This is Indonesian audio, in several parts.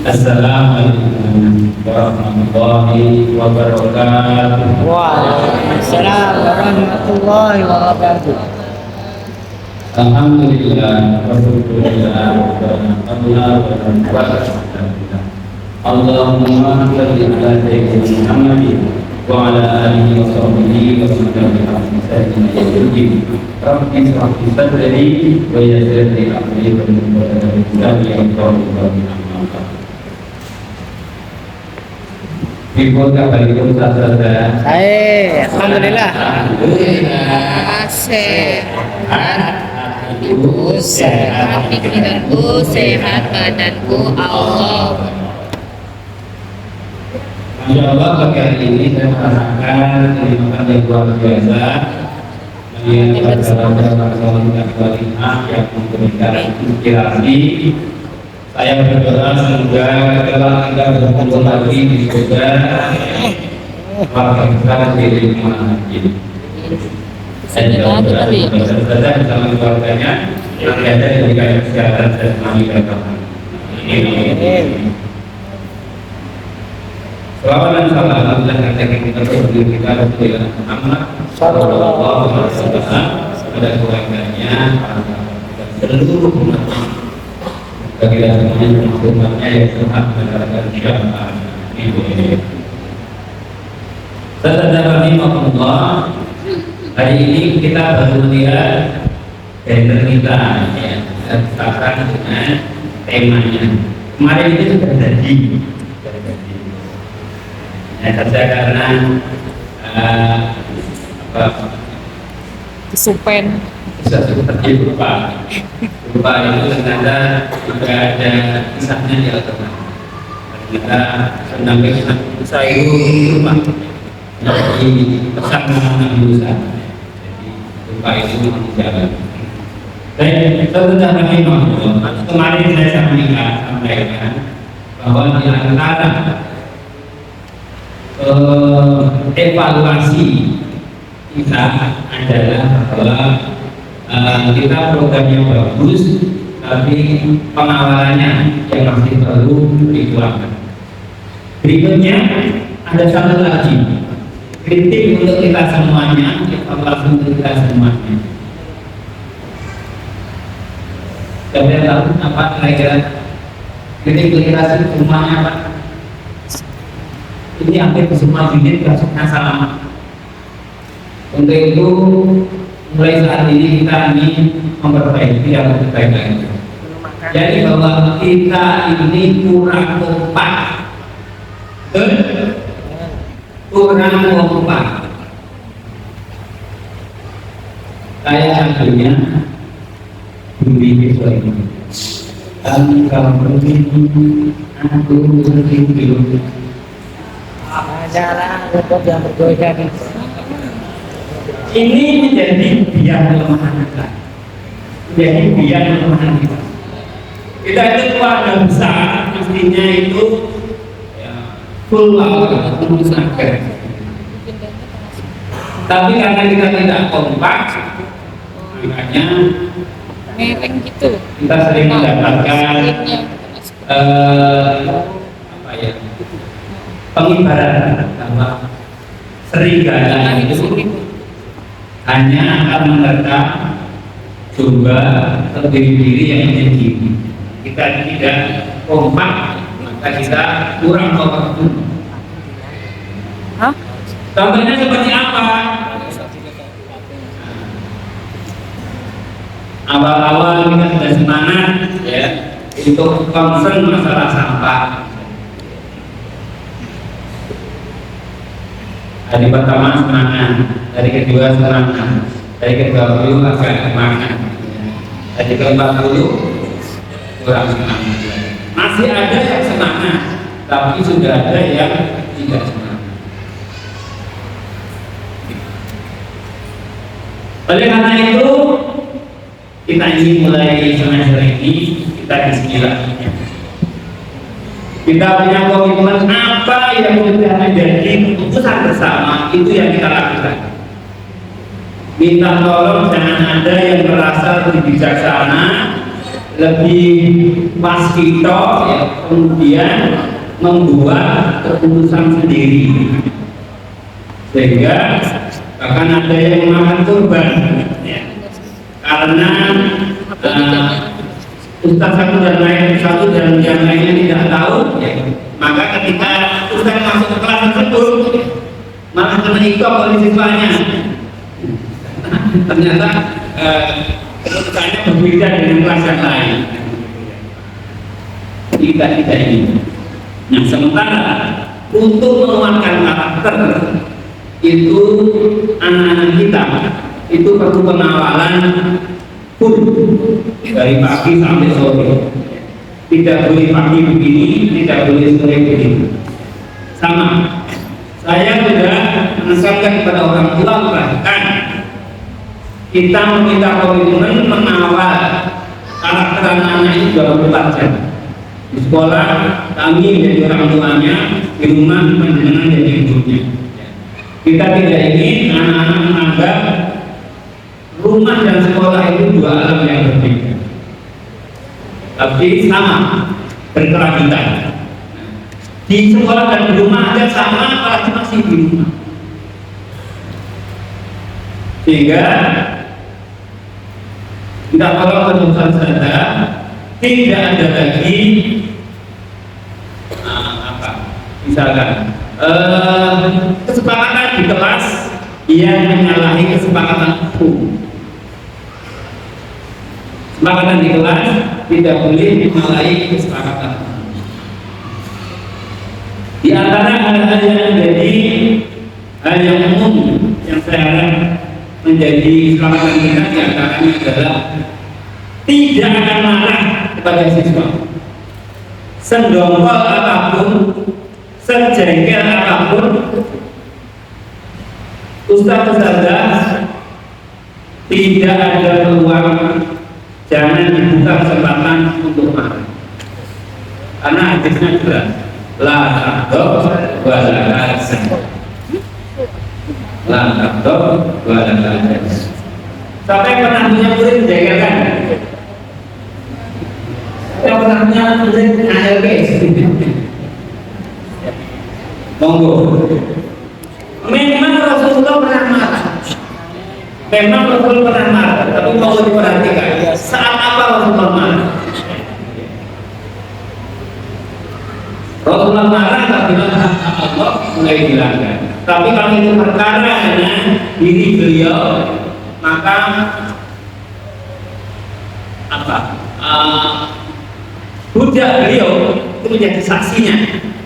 Assalamualaikum warahmatullahi wabarakatuh. Waalaikumsalam warahmatullahi wabarakatuh. Alhamdulillah, Rasulullah, Alhamdulillah. Allahumma salli ala sayyidina Muhammadin wa ala alihi wa sahbihi wa sallam sayyidina Yusuf. Rabbi shrah li sadri wa yassir li amri wa hlul 'uqdatam min lisani. Assalamualaikum saudara. Hai, alhamdulillah. Alhamdulillah sehat hatiku, sehat pikiranku, sehat badanku, Allah. Masya Allah, pagi hari ini saya merasakan kenikmatan yang luar biasa melihat saudara-saudara yang memberikan inspirasi. Saya berdoa semoga setelah kita berkumpul lagi di surga, keluarga besar di rumah ini. Saya juga berdoa semoga bersama keluarganya yang ada diberikan kesehatan dan kemanfaatan. Amin. Selawat dan salam Allah yang kita berdiri kita Rasulullah Muhammad Sallallahu Alaihi Wasallam kepada keluarganya, para seluruh umat bagi semuanya umatnya yang sehat masyarakat insyaallah. Saudara-saudara, hari ini kita baru melihat banner kita ya, sepakat dengan temanya. Kemarin itu sudah jadi. Ya, saja karena Kesupen. bisa seperti lupa itu ternyata juga ada kisahnya di Al-Quran. Ternyata tentang kisah Musa itu lupa jadi pesan Nabi Musa. Jadi lupa itu jalan. Dan setelah kemarin saya sampaikan bahwa di antara evaluasi kita adalah bahwa kita programnya bagus, tapi pengawalannya yang masih perlu dikuatkan. Berikutnya ada satu lagi kritik untuk kita semuanya, evaluasi untuk kita semuanya. Kalian tahu apa kira-kira kritik untuk kita semuanya apa? Ini hampir semua unit kasusnya sama. Untuk itu mulai saat ini kita ingin memperbaiki yang lebih baik lagi. Jadi bahwa kita ini kurang kompak, kurang kompak. Kayak akhirnya bumi besok ini. Dan kalau begini, aku berpikir. Jarang untuk yang berdosa nih. Ini menjadi biang kelemahan kita. Menjadi biang kelemahan kita. Kita itu keluarga besar, mestinya itu ya, full power, full tenaga. Tapi karena kita tidak kompak, makanya Mereng gitu. kita sering mendapatkan apa ya, pengibaran bahwa serigala itu hanya akan menerkam domba terdiri yang menjadi. Kita tidak kompak, maka kita kurang kompak. Hah? Contohnya seperti apa? Awal-awal kita sudah semangat ya untuk concern masalah sampah. Hari pertama semangat, hari kedua semangat, hari ke-20 agak semangat, hari ke-40 kurang semangat. Masih ada yang semangat, tapi sudah ada yang tidak semangat. Oleh karena itu, kita ingin mulai semester ini kita bismillah. Kita punya komitmen apa yang sudah menjadi keputusan bersama, itu yang kita lakukan. Minta tolong jangan ada yang merasa lebih bijaksana lebih waskito ya, kemudian membuat keputusan sendiri, sehingga bahkan ada yang memakan korban ya, karena Ustaz satu dan yang lainnya tidak tahu ya, maka ketika Ustaz masuk ke kelas tersebut malah kena ikut oleh siswanya. Ternyata keputusannya berbeda dengan kelas yang lain. Tidak ini. Nah, sementara untuk menguatkan karakter itu anak-anak kita itu perlu pengawalan full dari pagi sampai sore. Tidak boleh pagi begini, tidak boleh sore begini. Sama. Saya sudah menekankan kepada orang tua, bahkan kita meminta komitmen mengawal karakter anak-anak ini 24 jam. Di sekolah kami menjadi orang tuanya, di rumah panjenengan jadi ibunya. Kita tidak ingin anak-anak menganggap rumah dan sekolah itu dua alam yang berbeda, tapi sama, berkelanjutan. Di sekolah dan di rumah aja sama, apalagi masih di rumah. Sehingga tidak perlu keputusan saja, tidak ada lagi misalkan kesepakatan di kelas yang menyalahi kesepakatan hukum. Kesepakatan di kelas tidak boleh menyalahi kesepakatan. Di antara hal-hal yang menjadi hal yang umum yang saya harap menjadi kesepakatan kita di antaranya adalah tidak akan marah kepada siswa, sendongkol apapun, sejengkel apapun, ustaz-ustazah tidak ada peluang, jangan dibuka kesempatan untuk marah, karena hadisnya jelas, la taqdob wa la tahzan, la taqdob wa la tahzan. Sampai pernah punya murid menjengkelkan, yang pernah punya murid ALP, monggo. Memang Rasulullah pernah marah. Memang Rasulullah pernah marah, tapi mau diperhatikan saat apa Rasulullah marah. Rasulullah marah apabila Allah mulai dilanggar. Tapi kalau itu perkara dengan diri beliau, maka apa? Budak beliau itu menjadi saksinya.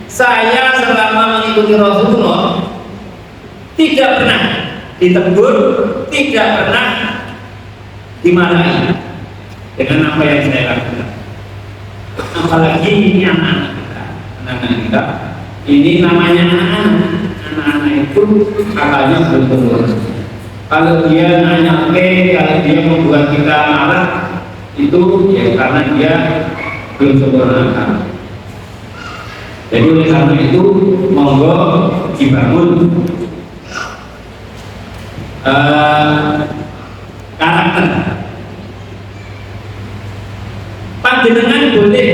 Saya selama mengikuti Rasulullah tidak pernah ditegur, tidak pernah dimarahi dengan apa yang saya lakukan. Apalagi ini anak-anak kita, ini namanya anak-anak itu akalnya belum tumbuh. Kalau dia nanya kalau dia membuat kita marah, itu ya karena dia belum sempurna akal. Jadi oleh karena itu monggo dibangun karakter. Panjenengan boleh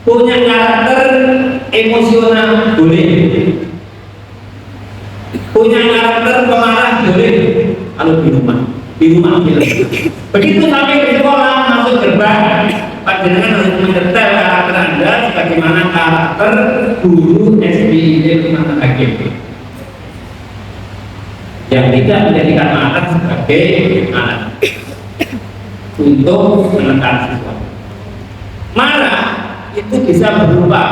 punya karakter emosional, boleh punya karakter pemarah, boleh kalau di rumah begitu sampai ke sekolah masuk gerbang, panjenengan harus mendetail karakter Anda sebagaimana karakter guru SBID Rumah Hakim yang tidak menjadikan marah sebagai alat untuk menekan siswa. Marah itu bisa berupa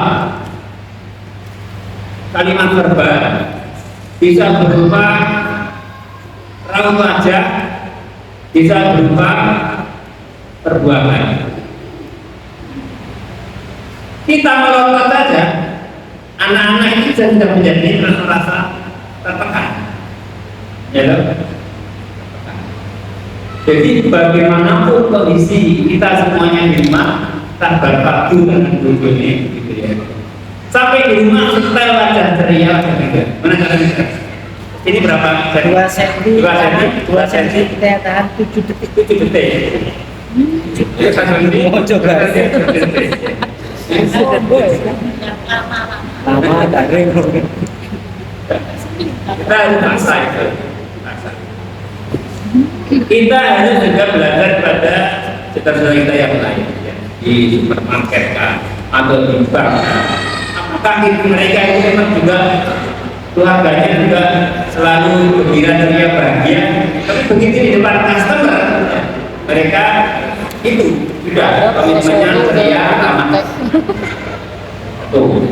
kalimat verbal, bisa berupa raut wajah, bisa berupa perbuatan. Kita meloncat saja, anak-anak itu sudah menjadi rasa tertekan. Ya, jadi bagaimanapun kondisi kita semuanya di rumah, tak berpadu dengan tujuan ini, gitu ya. Sampai di rumah setel wajah ceria, mana caranya? Ini berapa? 2 cm, 2 cm kita tahan 7 detik. 7 detik. Mau coba. Lama tarik. Kita harus paksa itu. Paksa. Kita harus juga belajar pada saudara kita yang lain ya. Di supermarket kan atau di bank kan. Apakah mereka itu memang juga keluarganya juga selalu gembira ceria bahagia, tapi begitu di depan customer ya, mereka itu sudah komitmennya ceria aman. Tuh,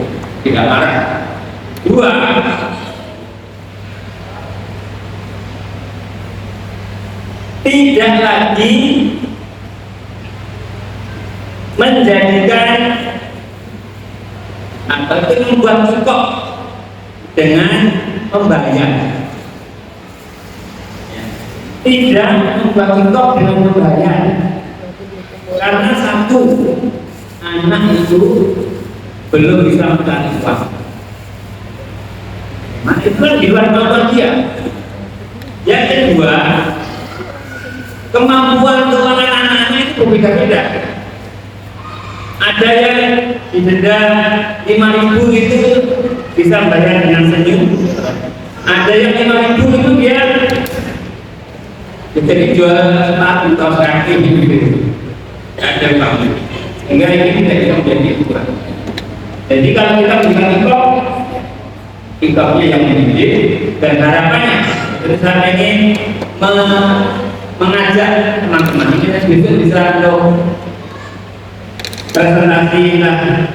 tidak marah. Dua, tidak lagi menjadikan atau itu membuat cukup dengan membayar. Tidak membuat cukup dengan membayar, karena satu, anak itu belum bisa mencari uang. Nah, itu kan di luar kemampuan dia. Yang kedua, kemampuan keuangan anak-anak itu berbeda-beda. Ada yang didenda 5.000 itu bisa bayar dengan senyum. Ada yang 5.000 itu dia jadi jual sepatu atau kaki gitu. Ada kamu. Sehingga ini tidak bisa menjadi ukuran. Jadi kalau kita berikan ikopnya yang mendidik dan harapannya berusaha ingin mengajak teman-teman kita besok bisa presentasi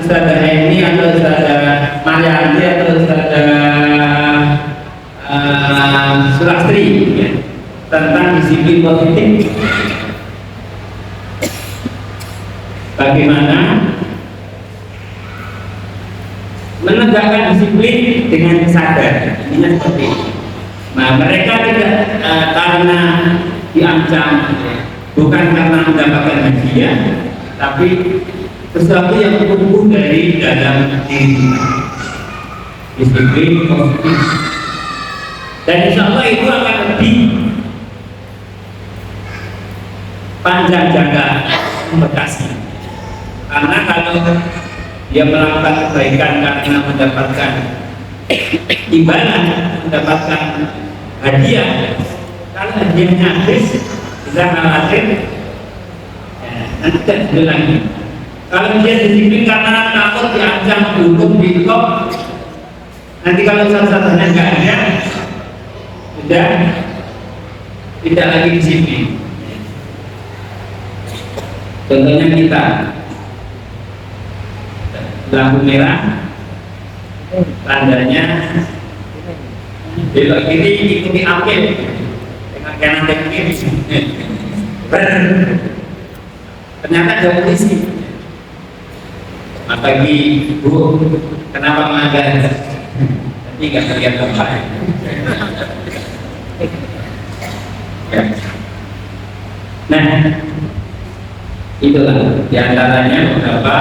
Ustazah ini atau Ustazah Marianti atau Ustazah Sulastri ya, tentang disiplin positif. Bagaimana menegakkan disiplin dengan kesadaran. Ini seperti itu. Nah, mereka tidak karena diancam, bukan karena mendapatkan hadiah, tapi sesuatu yang tumbuh dari dalam diri. Disiplin positif. Dan insya Allah itu akan lebih panjang jangka membekasnya. Karena kalau dia melakukan kebaikan karena mendapatkan imbalan, mendapatkan hadiah, kalau hadiahnya habis, bisa khawatir nanti tidak ada lagi. Kalau dia disiplin karena takut diancam, hukum, dikop, nanti kalau salah-satunya nggak ada, sudah tidak lagi disiplin. Contohnya kita lampu merah, tandanya belok kiri ikuti apel dengan kanan dan kiri. Ternyata ada polisi. Pagi Bu, kenapa mengajar? Tapi nggak terlihat tempat. Ya. Nah, itulah diantaranya beberapa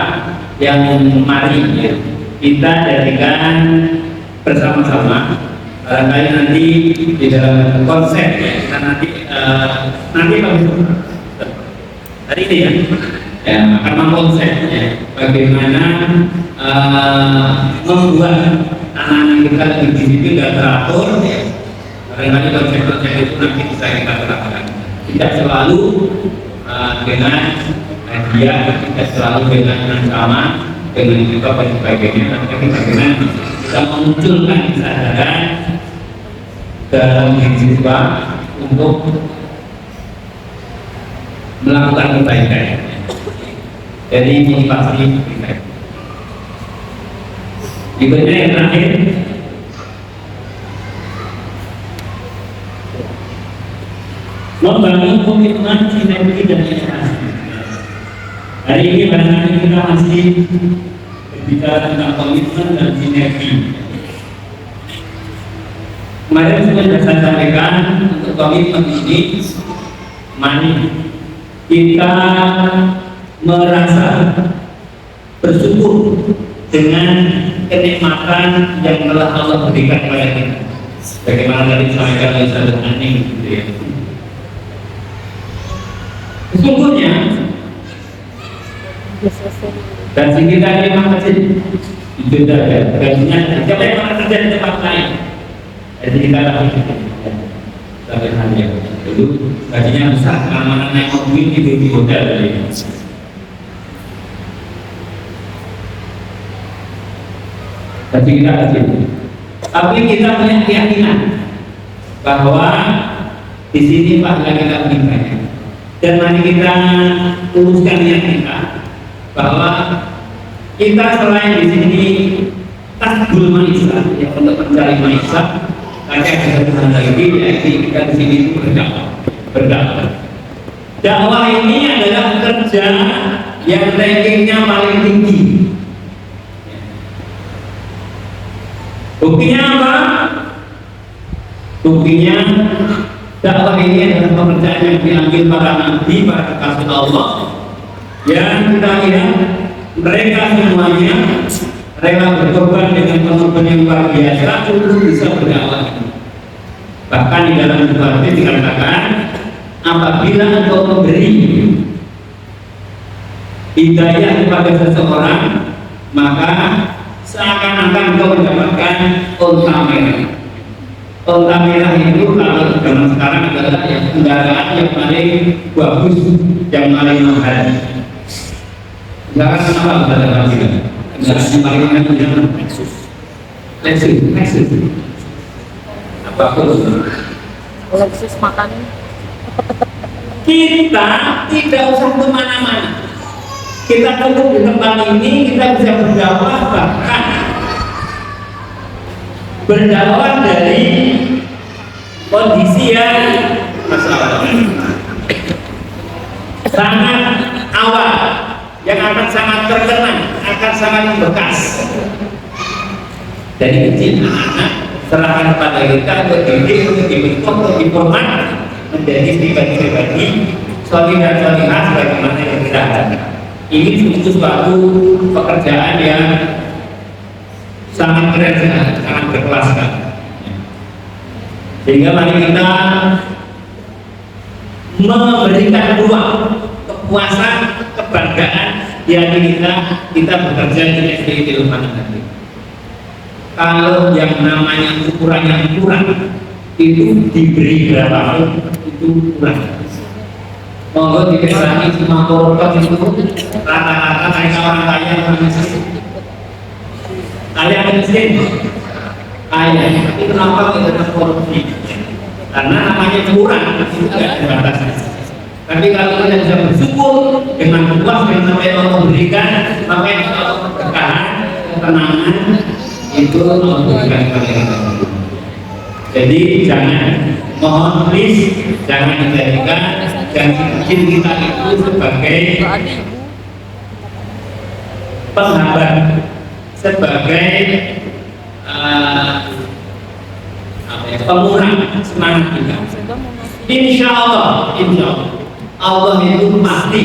yang mari ya, kita jadikan bersama-sama. Barangkali nanti di dalam konsep ya, kita nanti hari ini ya akan mengkonsepnya bagaimana membuat anak-anak kita lebih disiplin dan teratur ya. Barangkali konsep-konsep itu nanti bisa kita terapkan. Tidak selalu dengan hadiah, tidak selalu dengan ancaman, dengan juga dan sebagainya, tapi bagaimana kita memunculkan kesadaran dalam diri siswa untuk melakukan kebaikan. Jadi motivasi kebaikan. Berikutnya yang terakhir, membangun komitmen sinergi dan interaksi. Hari ini barangkali kita masih berbicara tentang komitmen dan sinergi. Kemarin sudah saya sampaikan untuk komitmen ini, mari kita merasa bersyukur dengan kenikmatan yang telah Allah berikan kepada kita. Bagaimana tadi disampaikan oleh Ustaz Ani, gitu ya. Sesungguhnya Gaji kita ini memang kecil, itu saja. Gajinya siapa yang pernah kerja di tempat lain? Jadi kita lagi tapi hanya itu gajinya besar, keamanan naik mobil itu di hotel tadi. Gaji kita kecil, tapi kita punya keyakinan bahwa di sini pahala kita lebih banyak. Dan mari kita uruskan niat kita bahwa kita selain di sini tasbul maisha, yang untuk mencari maisha, lagi ada satu lagi yaitu kita di sini itu berdakwah. Dakwah ini adalah kerja yang rankingnya paling tinggi. Buktinya apa? Buktinya dakwah ini adalah pekerjaan yang diambil para nabi, para kekasih Allah, yang kita lihat mereka semuanya rela berkorban dengan pengorbanan yang luar biasa untuk bisa berdakwah. Bahkan di dalam buku hadis dikatakan, apabila engkau memberi hidayah kepada seseorang, maka seakan-akan engkau mendapatkan unta merah. Unta merah itu kalau zaman sekarang adalah yang kendaraan yang paling bagus, yang paling mahal. Kendaraan apa kendaraan kita? Kendaraan yang paling mahal itu Lexus. Apa Lexus makan. Kita tidak usah kemana-mana. Kita cukup di tempat ini, kita bisa berdakwah, bahkan berdakwah dari kondisi yang masalah sangat awal, yang akan sangat terkenal, akan sangat membekas. Dari kecil anak-anak serahkan kepada kita untuk dididik, untuk dibentuk, untuk diformat menjadi pribadi-pribadi solih dan solihah sebagaimana yang kita harapkan. Ini suatu pekerjaan yang sangat keren, sangat berkelas kan. Sehingga mari kita memberikan ruang kepuasan, kebanggaan di hati kita bekerja di SDI Ilmuwan Negeri. Kalau yang namanya ukuran yang kurang itu diberi berapapun itu kurang. Monggo dikesani cuma korupsi itu rata-rata mereka orang kaya, orang miskin. Kaya miskin, kaya. Tapi kenapa kita korupsi? Karena namanya kurang itu tidak ada batasnya. Tapi kalau kita bisa bersyukur dengan puas dengan apa yang Allah berikan, maka yang Allah berkahan, ketenangan itu Allah berikan kepada kita. Jadi jangan, mohon please jangan dijadikan janji kecil kita itu sebagai penghambat, sebagai pengurang semangat kita. Insya Allah Allah itu pasti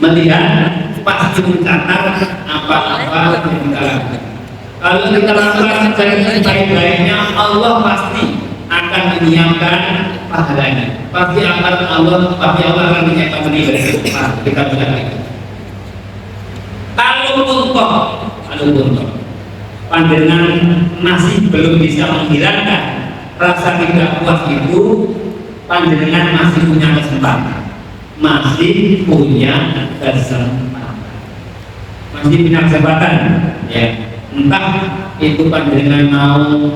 melihat, pasti mencatat apa-apa yang kita lakukan. Kalau kita lakukan sebaik-baiknya, Allah pasti akan menyiapkan pahalanya. Pasti Allah akan menyiapkan menilai kita benar. Kalau pandangan masih belum bisa menghilangkan rasa tidak puas itu, pandangan masih punya kesempatan, ya. Entah itu panjenengan mau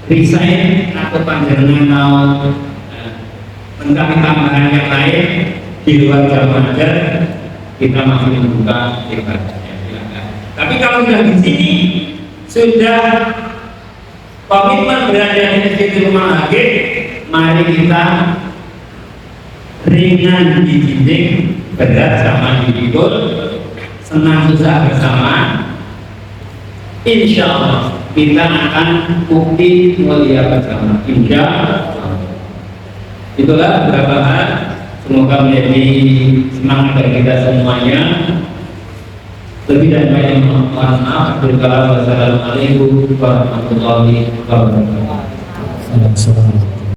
resign atau panjenengan mau mencari tambahan yang lain di luar jam ajar, kita masih membuka silakan. Tapi kalau sudah di sini, sudah komitmen berada di sisi rumah lagi, mari kita ringan dijinjing, berat sama dipikul, senang susah bersama. Insya Allah kita akan bukti mulia bersama. Insya Allah. Itulah beberapa hal, semoga menjadi semangat bagi kita semuanya. Lebih dan banyak mohon maaf. Wassalamualaikum warahmatullahi wabarakatuh.